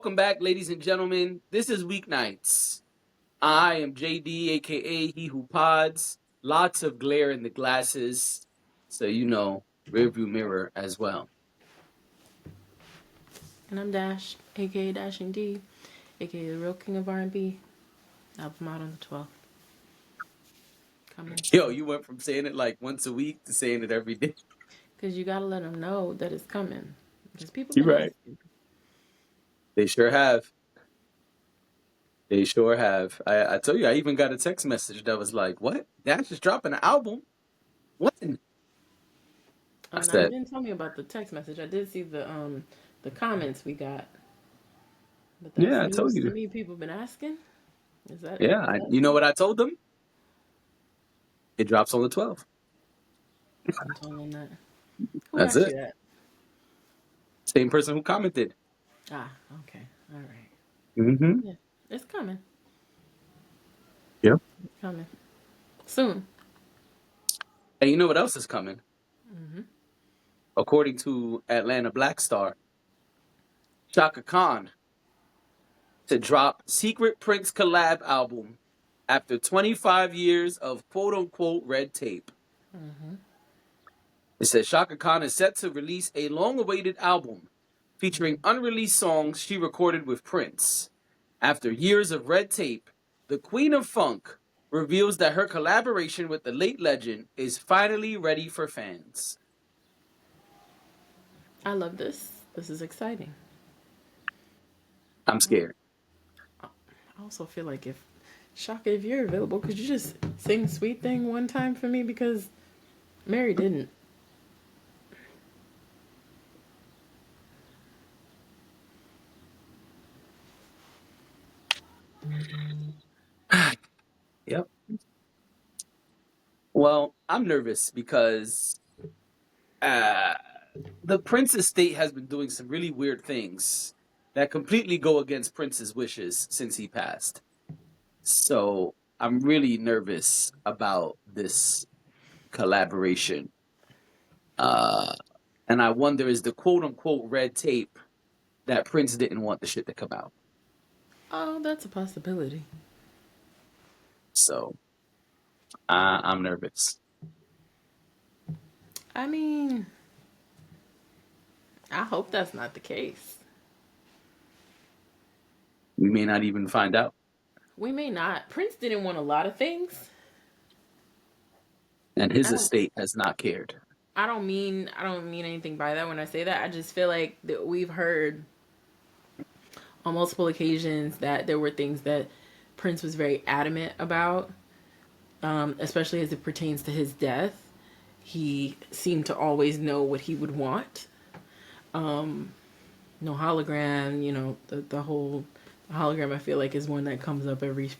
Welcome back, ladies and gentlemen. This is Weeknights. I am JD, aka He Who Pods. Lots of glare in the glasses, so rearview mirror as well. And I'm Dash, aka Dashing D, aka the real king of R&B. Album out on the 12th. Coming Yo, soon. you went from saying it like once a week to saying it every day. Because you gotta let them know that it's coming. Because people You're been right. asking. They sure have. They sure have. I tell you, I even got a text message that was like, "What? Dash is dropping an album? When?" I Oh no, you said, didn't tell me about the text message. I did see the comments we got. But that's "Yeah, I told news to you." me. People been asking. Is that Yeah, is that you know so? what I told them? It drops on the 12th. I'm told them that. Who That's asked it. you that? Same person who commented. Ah, okay. All right. Mm-hmm. Yeah. It's coming. Yep. It's coming. Soon. And you know what else is coming? Mm-hmm. According to Atlanta Black Star, Chaka Khan to drop secret Prince collab album after 25 years of quote unquote red tape. Mm-hmm. It says Chaka Khan is set to release a long awaited album featuring unreleased songs she recorded with Prince. After years of red tape, the Queen of Funk reveals that her collaboration with the late legend is finally ready for fans. I love this. This is exciting. I'm scared. I also feel like if Shaka, if you're available, could you just sing "Sweet Thing" one time for me because Mary didn't. Yep. Well, I'm nervous because uh, the Prince estate has been doing some really weird things that completely go against Prince's wishes since he passed. So I'm really nervous about this collaboration. Uh, and I wonder is the quote unquote red tape that Prince didn't want the shit to come out. Oh, that's a possibility. So I'm nervous. I mean, I hope that's not the case. We may not even find out. We may not. Prince didn't want a lot of things. And I his don't. estate has not cared. I don't mean anything by that when I say that. I just feel like that we've heard on multiple occasions that there were things that Prince was very adamant about, especially as it pertains to his death. He seemed to always know what he would want. No hologram, the whole hologram I feel like is one that comes up every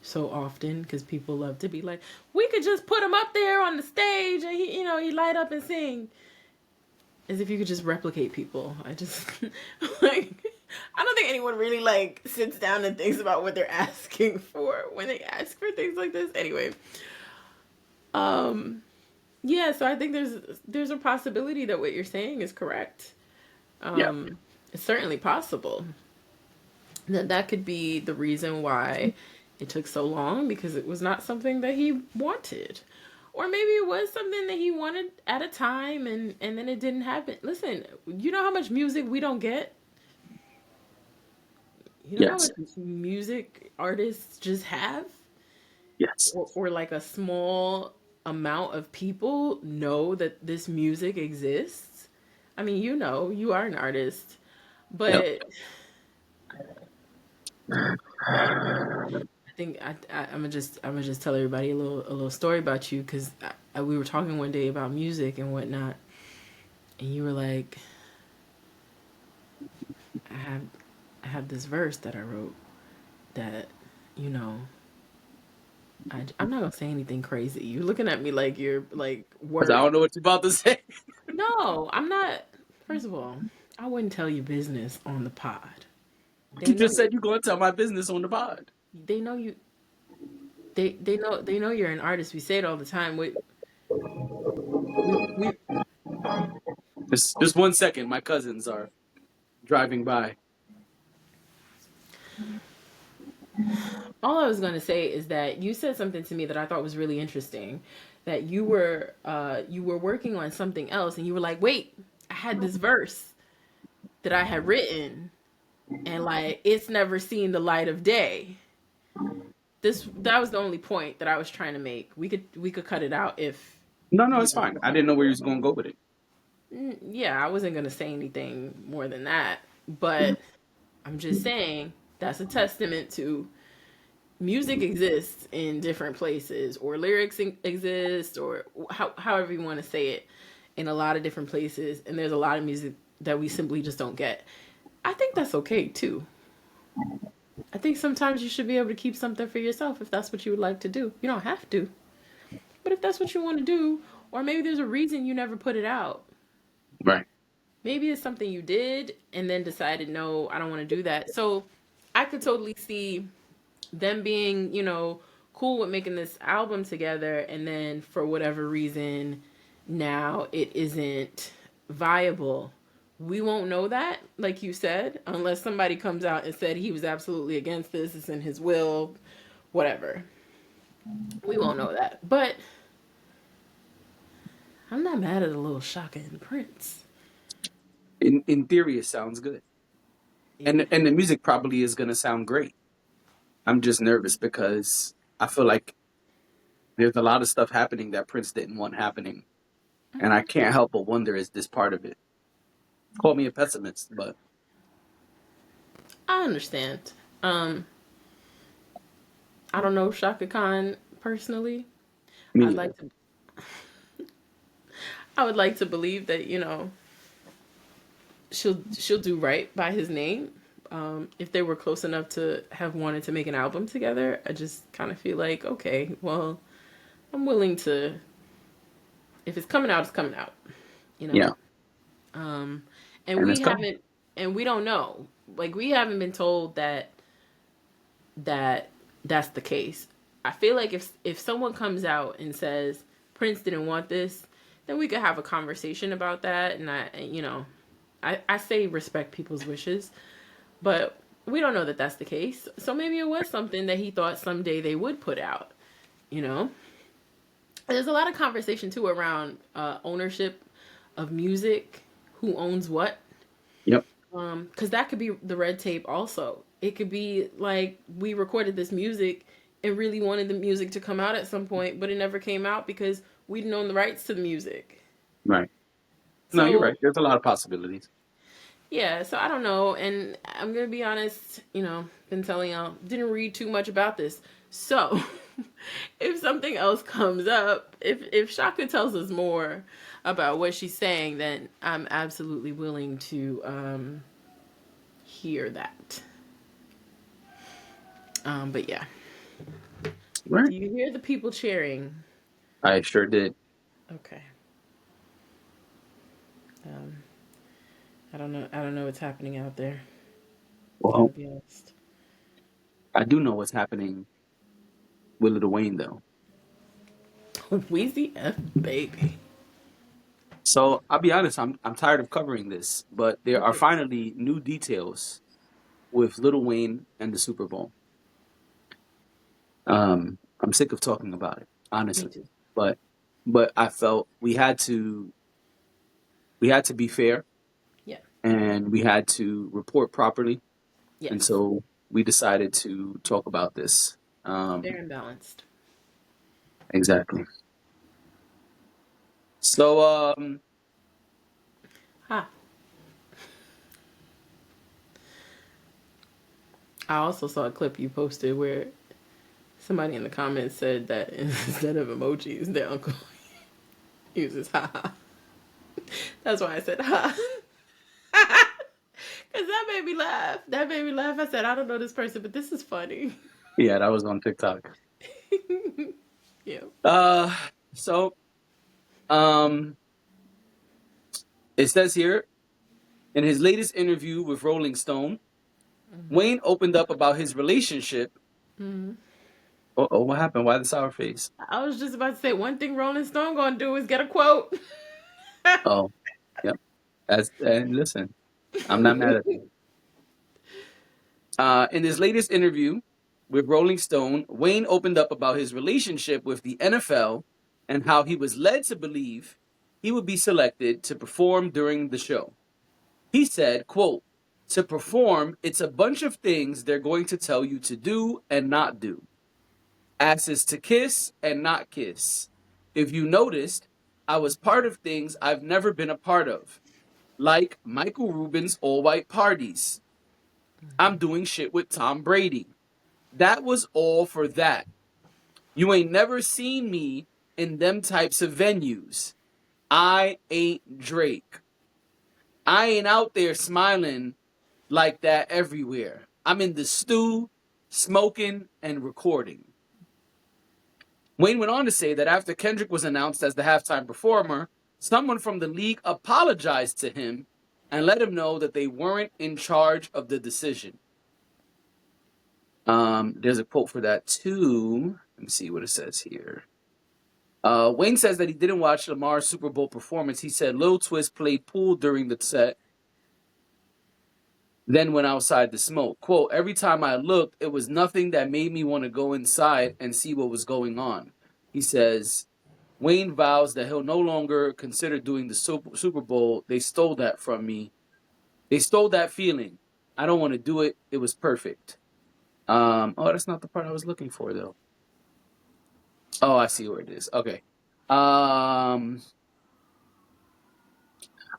so often because people love to be like, we could just put him up there on the stage and he light up and sing as if you could just replicate people. I just like I don't think anyone really like sits down and thinks about what they're asking for when they ask for things like this. Anyway, um yeah, so I think there's a possibility that what you're saying is correct. Yeah. It's certainly possible that could be the reason why it took so long because it was not something that he wanted. Or maybe it was something that he wanted at a time and then it didn't happen. Listen, you know how much music we don't get? You know how Yes. much music artists just have? Yes. Or like a small amount of people know that this music exists? I mean, you are an artist, Yep. but I think I'm gonna just tell everybody a little story about you because we were talking one day about music and whatnot, and you were like, I have I have this verse that I wrote that you know I'm not gonna say anything crazy. You're looking at me like you're like 'Cause I worried. don't know what you're about to say. No, I'm not. First of all, I wouldn't tell you business on the pod. They You know just you. said you're going to tell my business on the pod. They know you. They know you're an artist. We say it all the time. We Just 1 second. My cousins are driving by. All I was going to say is that you said something to me that I thought was really interesting. That you were working on something else, and you were like, "Wait, I had this verse that I had written, and like it's never seen the light of day." That was the only point that I was trying to make. We could cut it out if No, no, you it's know. fine. I didn't know where you was going to go with it. Yeah, I wasn't going to say anything more than that, but I'm just saying that's a testament to music exists in different places, or lyrics exist, or however you want to say it, in a lot of different places, and there's a lot of music that we simply just don't get. I think that's okay too. I think sometimes you should be able to keep something for yourself if that's what you would like to do. You don't have to, but if that's what you want to do, or maybe there's a reason you never put it out. Right. Maybe it's something you did and then decided, no, I don't want to do that. So I could totally see them being, cool with making this album together, and then for whatever reason, now it isn't viable. We won't know that, like you said, unless somebody comes out and said he was absolutely against this, it's in his will, whatever. We won't know that. But I'm not mad at a little Chaka and Prince. In theory, it sounds good, and the music probably is going to sound great. I'm just nervous because I feel like there's a lot of stuff happening that Prince didn't want happening, and I Mhm. can't help but wonder, is this part of it? Call me a pessimist, but I understand. Um, I don't know Shaka Khan personally. me I'd neither. like to I would like to believe that, she'll do right by his name. If they were close enough to have wanted to make an album together, I just kind of feel like, okay, well, I'm willing to. If it's coming out, it's coming out. You know. Yeah, Um, and and we it's coming. haven't, and we don't know. Like we haven't been told that that's the case. I feel like if someone comes out and says Prince didn't want this, then we could have a conversation about that. And I say respect people's wishes, but we don't know that that's the case. So maybe it was something that he thought someday they would put out. You know, there's a lot of conversation too around ownership of music, who owns what. Yep. Because that could be the red tape also. It could be like we recorded this music and really wanted the music to come out at some point, but it never came out because we didn't own the rights to the music. Right. No, you're right. So There's a lot of possibilities. yeah, so I don't know, and I'm gonna be honest. Been telling y'all, didn't read too much about this. So if something else comes up, if Shaka tells us more about what she's saying, then I'm absolutely willing to hear that. But yeah. Right. Do you hear the people cheering? I sure did. Okay. Um, I don't know. I don't know what's happening out there. Gotta Well, be honest. I do know what's happening with Lil Wayne though. Wheezy F baby. So I'll be honest, I'm tired of covering this, but there are Okay. finally new details with Lil Wayne and the Super Bowl. I'm sick of talking about it, Me honestly. too. But I felt we had to be fair, Yeah. and we had to report properly, and Yes. so we decided to talk about this. Fair and balanced. Exactly. So Ha. I also saw a clip you posted where somebody in the comments said that instead of emojis, their uncle uses ha ha. That's why I said ha. Because that made me laugh. That made me laugh. I said, I don't know this person, but this is funny. yeah, that was on TikTok. Yeah. Uh so um it says here, in his latest interview with Rolling Stone, Wayne opened up about his relationship. Hmm. Oh, what happened? Why the sour face? I was just about to say one thing Rolling Stone gonna do is get a quote. Oh, yep. And listen, I'm not mad at that. In his latest interview with Rolling Stone, Wayne opened up about his relationship with the NFL and how he was led to believe he would be selected to perform during the show. He said, quote, to perform, it's a bunch of things they're going to tell you to do and not do. Asses to kiss and not kiss. If you noticed, I was part of things I've never been a part of, like Michael Rubin's all white parties. I'm doing shit with Tom Brady. That was all for that. You ain't never seen me in them types of venues. I ain't Drake. I ain't out there smiling like that everywhere. I'm in the stew, smoking, and recording. Wayne went on to say that after Kendrick was announced as the halftime performer, someone from the league apologized to him and let him know that they weren't in charge of the decision. There's a quote for that too. Let me see what it says here. Wayne says that he didn't watch Lamar's Super Bowl performance. He said Lil Twist played pool during the set, then went outside to smoke. Quote, every time I looked, it was nothing that made me want to go inside and see what was going on. He says, Wayne vows that he'll no longer consider doing the Super Bowl. They stole that from me. They stole that feeling. I don't want to do it. It was perfect. That's not the part I was looking for, though. Oh, I see where it is. Okay.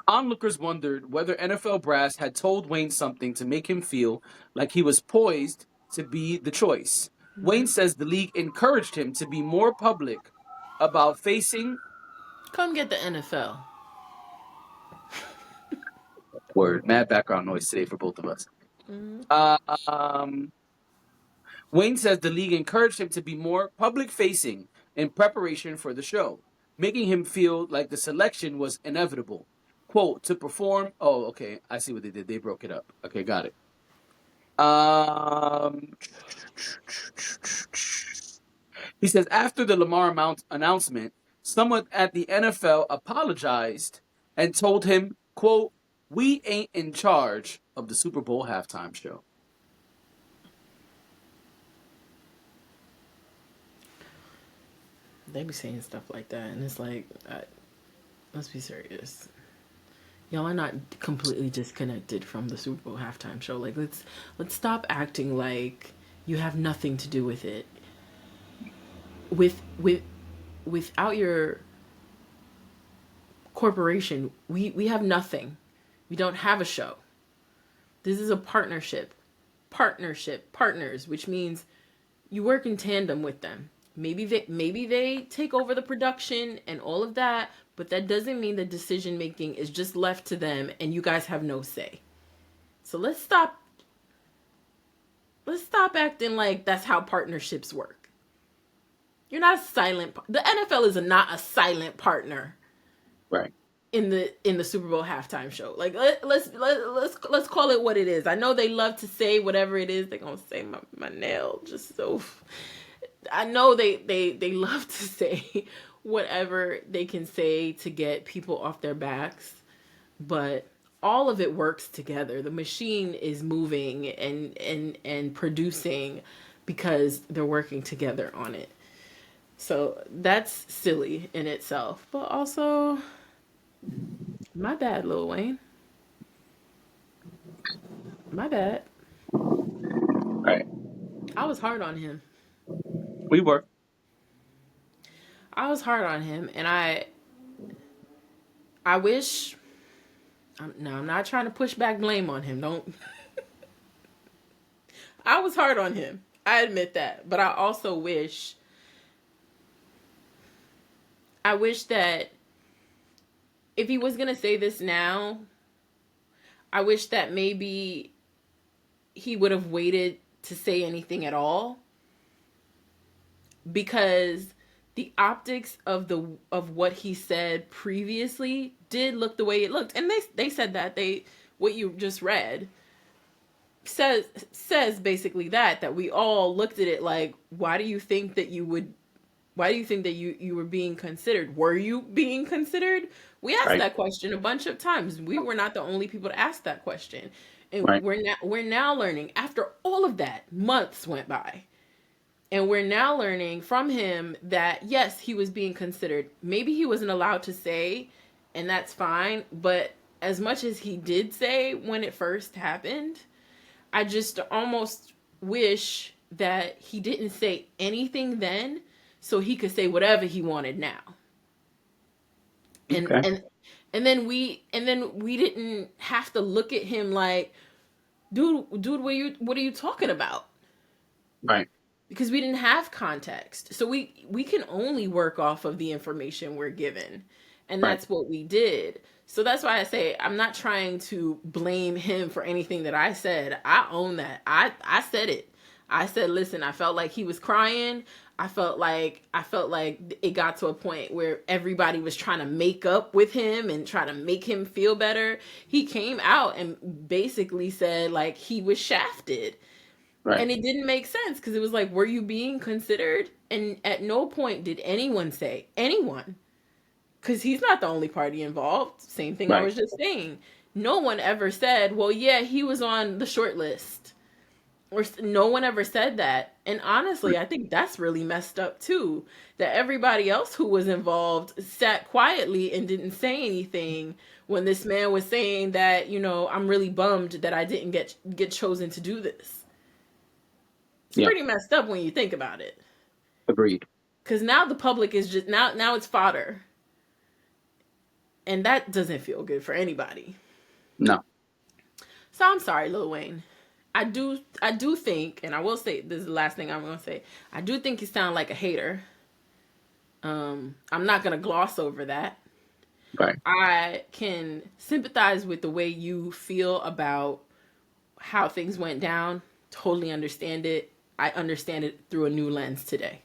Onlookers wondered whether NFL brass had told Wayne something to make him feel like he was poised to be the choice. Wayne says the league encouraged him to be more public about facing. Come get the NFL. Word, mad background noise today for both of us. Mm-hmm. Wayne says the league encouraged him to be more public facing in preparation for the show, making him feel like the selection was inevitable. Quote, to perform. Oh, okay. I see what they did. They broke it up. Okay, got it. He says after the Lamar announcement, someone at the NFL apologized and told him, quote, we ain't in charge of the Super Bowl halftime show. They be saying stuff like that, and it's like, let's be serious. Y'all are not completely disconnected from the Super Bowl halftime show. Like, let's stop acting like you have nothing to do with it. Without your corporation, we have nothing. We don't have a show. This is a partnership, partners, which means you work in tandem with them. Maybe they take over the production and all of that, but that doesn't mean the decision making is just left to them and you guys have no say. So let's stop acting like that's how partnerships work. You're not a silent. The NFL is not a silent partner. Right. In the Super Bowl halftime show. Like let's call it what it is. I know they love to say whatever it is. They're gonna say my nail just so. I know they love to say whatever they can say to get people off their backs, but all of it works together. The machine is moving and producing because they're working together on it. So that's silly in itself, but also my bad, Lil Wayne. My bad. Right. I was hard on him. We were. I was hard on him, and I wish. I'm not trying to push back blame on him. Don't. I was hard on him. I admit that, but I also wish. I wish that if he was gonna say this now, I wish that maybe he would have waited to say anything at all, because the optics of what he said previously did look the way it looked, and they said that what you just read says basically that we all looked at it like, why do you think that you were being considered? Were you being considered? We asked that question a bunch of times. We were not the only people to ask that question. And Right. we're now learning after all of that, months went by. And we're now learning from him that yes, he was being considered. Maybe he wasn't allowed to say, and that's fine, but as much as he did say when it first happened, I just almost wish that he didn't say anything then so he could say whatever he wanted now. And Okay. and then we didn't have to look at him like, dude, what are you talking about? Right. Because we didn't have context. So we can only work off of the information we're given. And Right. that's what we did. So that's why I say I'm not trying to blame him for anything that I said. I own that. I said it. I said, listen, I felt like he was crying. I felt like it got to a point where everybody was trying to make up with him and try to make him feel better. He came out and basically said like he was shafted. Right. And it didn't make sense because it was like, were you being considered? And at no point did anyone say, anyone, because he's not the only party involved. Same thing I Right. was just saying. No one ever said, well, yeah, he was on the short list. Or no one ever said that. And honestly, I think that's really messed up too. That everybody else who was involved sat quietly and didn't say anything when this man was saying that, I'm really bummed that I didn't get chosen to do this. It's Yeah. pretty messed up when you think about it. Agreed. Because now the public is just now it's fodder, and that doesn't feel good for anybody. No. So I'm sorry, Lil Wayne. I do think, and I will say this is the last thing I'm gonna say. I do think you sound like a hater. I'm not gonna gloss over that. Right. I can sympathize with the way you feel about how things went down. Totally understand it. I understand it through a new lens today.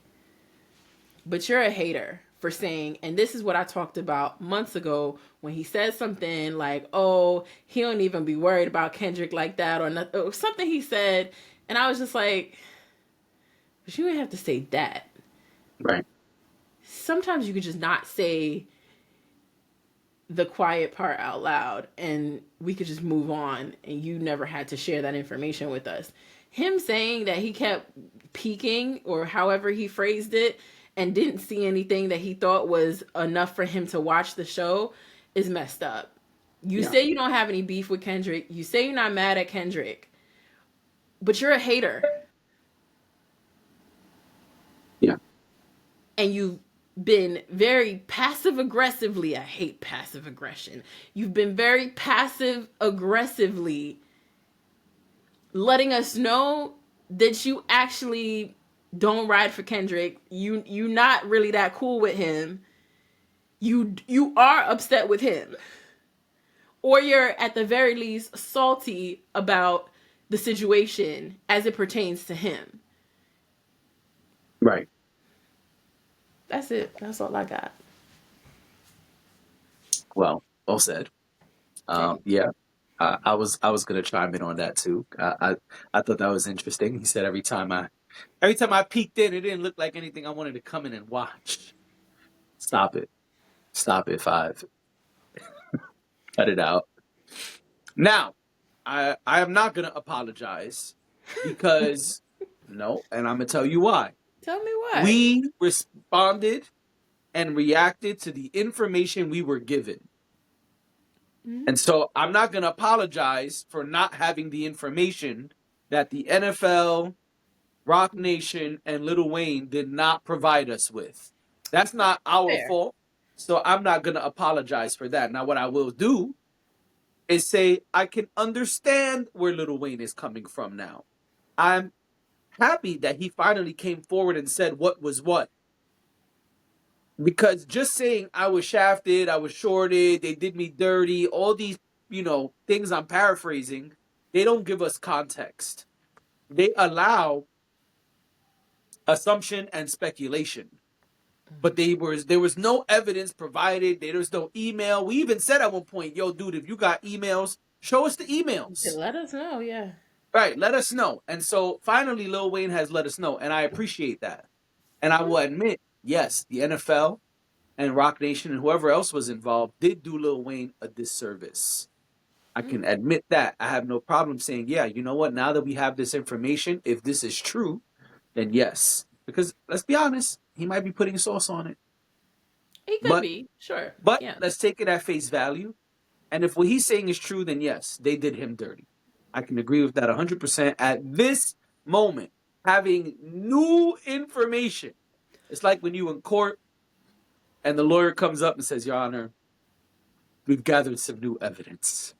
But you're a hater for saying, and this is what I talked about months ago when he said something like, "Oh, he don't even be worried about Kendrick like that," or something he said, and I was just like, "But you didn't have to say that. Right. Sometimes you could just not say the quiet part out loud, and we could just move on, and you never had to share that information with us." Him saying that he kept peeking, or however he phrased it, and didn't see anything that he thought was enough for him to watch the show is messed up. You Yeah. say you don't have any beef with Kendrick. You say you're not mad at Kendrick, but you're a hater, Yeah. and you've been very passive aggressively. I hate passive aggression. You've been very passive aggressively letting us know that you actually don't ride for Kendrick. You not really that cool with him. You are upset with him. Or you're at the very least salty about the situation as it pertains to him. Right. That's it. That's all I got. Well said. Okay. Yeah. I was gonna chime in on that too. I thought that was interesting. He said every time I peeked in, it didn't look like anything I wanted to come in and watch. Stop it. Stop it. Five. Cut it out. Now, I am not gonna apologize because no, and I'm gonna tell you why. Tell me why. We responded and reacted to the information we were given. Mm-hmm. And so I'm not going to apologize for not having the information that the NFL, Rock Nation, and Lil Wayne did not provide us with. That's not our Fair. fault. So I'm not going to apologize for that. Now, what I will do is say I can understand where Lil Wayne is coming from now. I'm happy that he finally came forward and said what was what. Because just saying I was shafted, I was shorted, they did me dirty, all these, things I'm paraphrasing, they don't give us context. They allow assumption and speculation. But there was no evidence provided. There was no email. We even said at one point, yo, dude, if you got emails, show us the emails. Let us know, yeah. Right, let us know. And so finally Lil Wayne has let us know, and I appreciate that. And I will admit, yes, the NFL and Rock Nation and whoever else was involved did do Lil Wayne a disservice. I can admit that. I have no problem saying, yeah, you know what? Now that we have this information, if this is true, then yes. Because let's be honest, he might be putting sauce on it. He could But be, sure. but Yeah. let's take it at face value. And if what he's saying is true, then yes, they did him dirty. I can agree with that 100% at this moment. Having new information. It's like when you in court and the lawyer comes up and says, Your Honor, we've gathered some new evidence.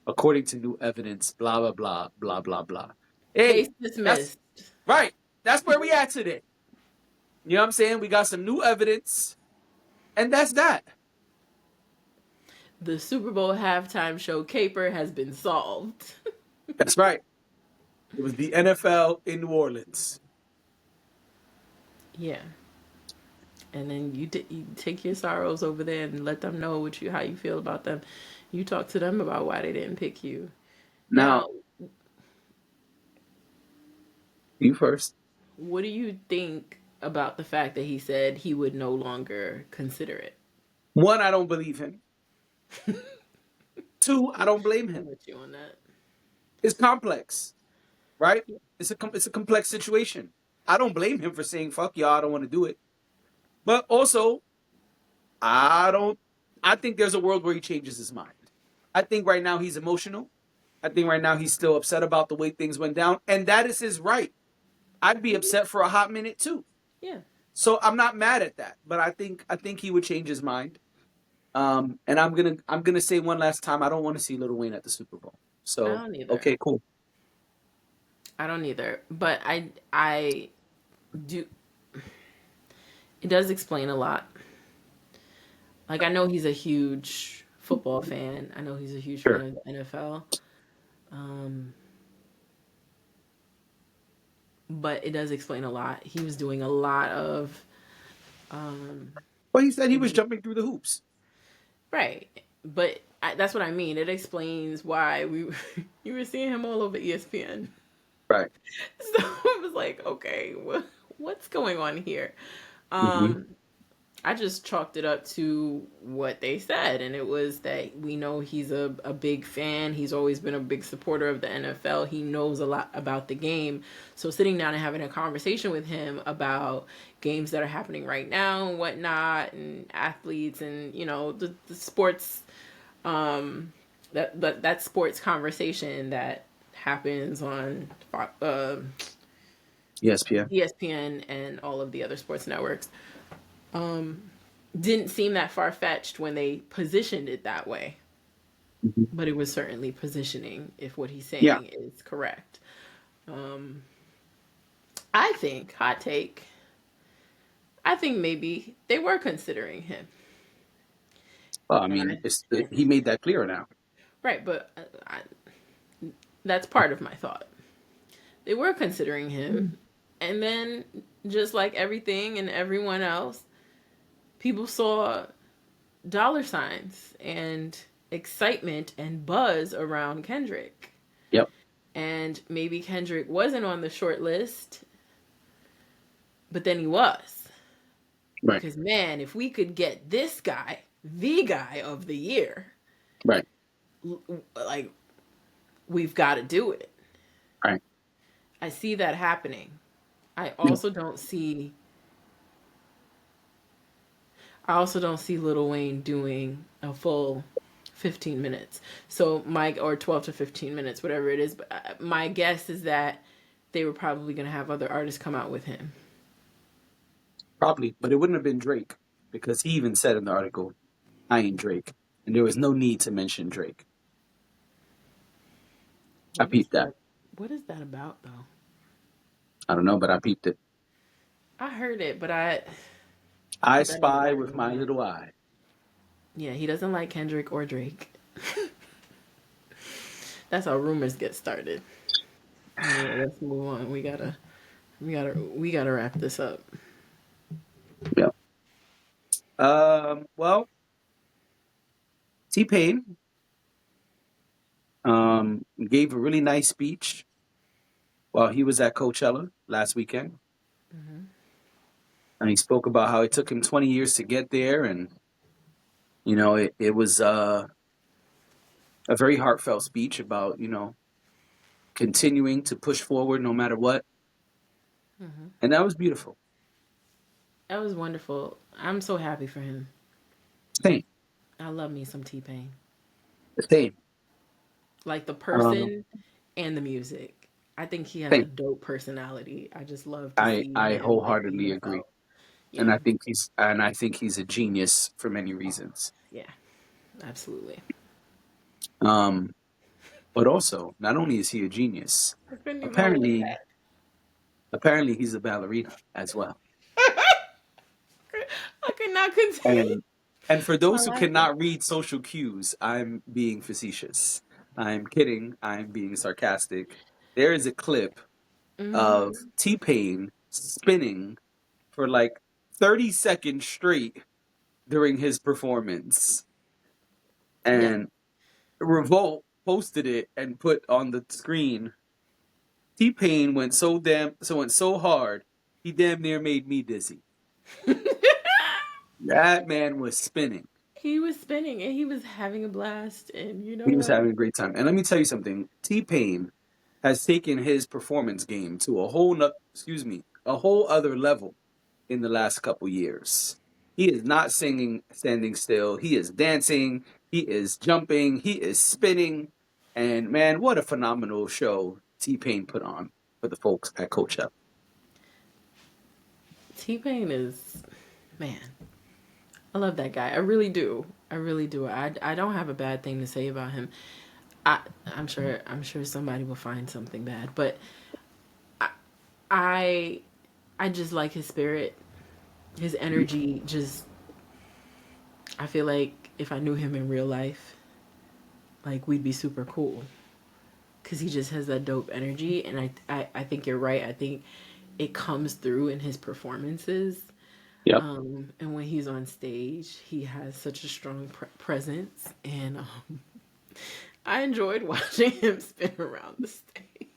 According to new evidence, blah, blah, blah, blah, blah, blah. Case Hey, that's dismissed. right. That's where we at today. You know what I'm saying? We got some new evidence, and that's that. The Super Bowl halftime show caper has been solved. That's right. It was the NFL in New Orleans. Yeah. And then you take your sorrows over there and let them know how you feel about them. You talk to them about why they didn't pick you. Now, Now, you first. what do you think about the fact that he said he would no longer consider it? One, I don't believe him. Two, I don't blame I'm him. with you on that. It's complex, right? It's a complex situation. I don't blame him for saying fuck y'all, I don't want to do it. But also, I don't. I think there's a world where he changes his mind. I think right now he's emotional. I think right now he's still upset about the way things went down, and that is his right. I'd be upset for a hot minute too. Yeah. So I'm not mad at that, but I think he would change his mind. And I'm gonna say one last time, I don't want to see Lil Wayne at the Super Bowl. I So don't either. okay, cool. I don't either. But I do. It does explain a lot. Like, I know he's a huge football fan. I know he's a huge fan Sure. of the NFL. Um, but it does explain a lot. He was doing a lot of Well, he said he was jumping through the hoops. right. But that's what I mean. It explains why you were seeing him all over ESPN. Right. So I was like, okay, what's going on here? Hmm. Um, I just chalked it up to what they said, and it was that we know he's a big fan. He's always been a big supporter of the NFL. He knows a lot about the game. So sitting down and having a conversation with him about games that are happening right now and whatnot, and athletes, and the sports, that sports conversation that happens on ESPN. ESPN and all of the other sports networks. Didn't seem that far fetched when they positioned it that way, Hmm. but it was certainly positioning if what he's Yeah. saying is correct. I think, hot take, I think maybe they were considering him. Well, I And mean, he made that clear now. right, but that's part of my thought. They were considering him, and then just like everything and everyone else, people saw dollar signs and excitement and buzz around Kendrick. Yep. And maybe Kendrick wasn't on the short list, but then he was. Right. Because, man, if we could get this guy, the guy of the year, Right. like, we've got to do it. Right. I see that happening. I Yeah. also don't see. I also don't see Lil Wayne doing a full 15 minutes. So or 12 to 15 minutes, whatever it is. But my guess is that they were probably going to have other artists come out with him. Probably, but it wouldn't have been Drake because he even said in the article, "I ain't Drake," and there was no need to mention Drake. I What is peeped that. that? What is that about, though? I don't know, but I peeped it. I heard it, but I that ain't spy got with me my yet. little eye. Yeah, he doesn't like Kendrick or Drake. That's how rumors get started. Yeah, let's move on. We gotta wrap this up. Yeah. Well, T-Pain gave a really nice speech while he was at Coachella last weekend, Hmm. and he spoke about how it took him 20 years to get there, and it was a very heartfelt speech about, continuing to push forward no matter what. Hmm. And that was beautiful. That was wonderful. I'm so happy for him. Same, I love me some T Pain. same, Like the um, person and the music. I think he has a same. dope personality. I just love to I see I him like be wholeheartedly agree, himself. Yeah, and I think he's a genius for many reasons. yeah, absolutely. Um, but also, not only is he a genius, I couldn't even hold it apparently, back. apparently he's a ballerina as well. I could not contain And and for my those who laughter. cannot read social cues, I'm being facetious. I'm kidding. I'm being sarcastic. There is a clip of Hmm. T-Pain spinning for like 30 seconds straight during his performance. Yeah, And Revolt posted it and put on the screen, T-Pain went so hard, he damn near made me dizzy. That man was spinning. he was spinning and he was having a blast. And you know He was what? having a great time. And let me tell you something. T-Pain has taken his performance game to a whole other level in the last couple years. He is not singing, standing still. He is dancing. He is jumping. He is spinning. And man, what a phenomenal show T-Pain put on for the folks at Coachella. T Pain is, man, I love that guy. I really do. I really do. I don't have a bad thing to say about him. I I'm sure somebody will find something bad, but I I just like his spirit, his energy. Just I feel like if I knew him in real life, like we'd be super cool because he just has that dope energy, and I think you're right. I think it comes through in his performances. Yep. And when he's on stage, he has such a strong presence, and I enjoyed watching him spin around the stage.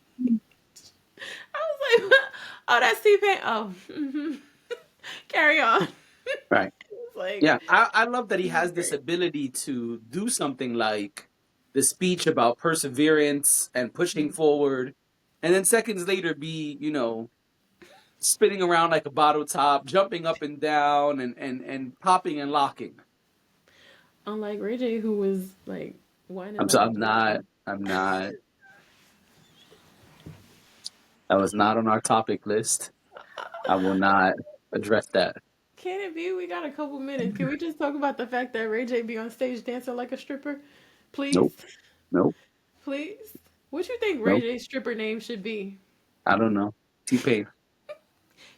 I was like, "Oh, that's T Pain. Oh, carry on." Right. It's like, Yeah. I love that he this is has this great. ability to do something like the speech about perseverance and pushing forward, and then seconds later be, spinning around like a bottle top, jumping up and down, and popping and locking. Unlike Ray J, who was like whining I'm so like a I'm baby. not. I'm not. That was not on our topic list. I will not address that. Can it be? We got a couple minutes. Can we just talk about the fact that Ray J be on stage dancing like a stripper? Please? Nope. Nope. Please? What you think Ray Nope. J's stripper name should be? I don't know. T Pain.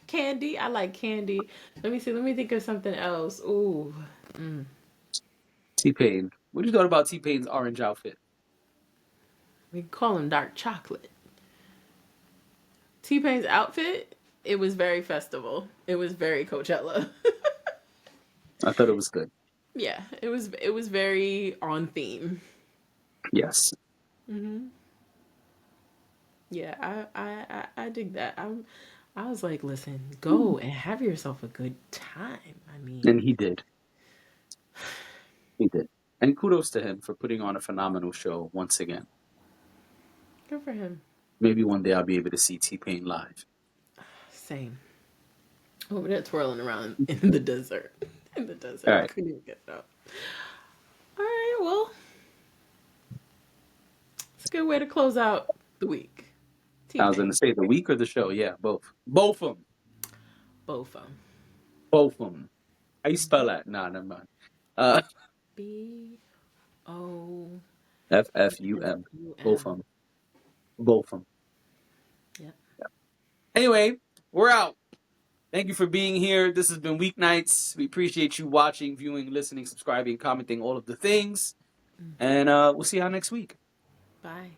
Candy? I like Candy. Let me see. Let me think of something else. Ooh. Mm. T Pain. What do you thought about T Pain's orange outfit? We can call him Dark Chocolate. T Pain's outfit, it was very festival. It was very Coachella. I thought it was good. Yeah, it was very on theme. Yes. Hmm. Yeah, I dig that. I was like, listen, go and have yourself a good time. I And mean, he did. He did. And kudos to him for putting on a phenomenal show once again. good for him. Maybe one day I'll be able to see T Pain live. Same. Over there twirling around in the desert. In the All desert. right. Couldn't even get it up. All right, well, it's a good way to close out the week. T I was going Pain. to say the week or the show. Yeah, both. Both of them. Both of them. Both of them. How you spell that? Nah, never mind. Uh, B-O-F-U-M. FFUM. Both of them. Both of them. Yep. Anyway, we're out. Thank you for being here. This has been Weeknights. We appreciate you watching, viewing, listening, subscribing, commenting, all of the things. And we'll see y'all next week. Bye.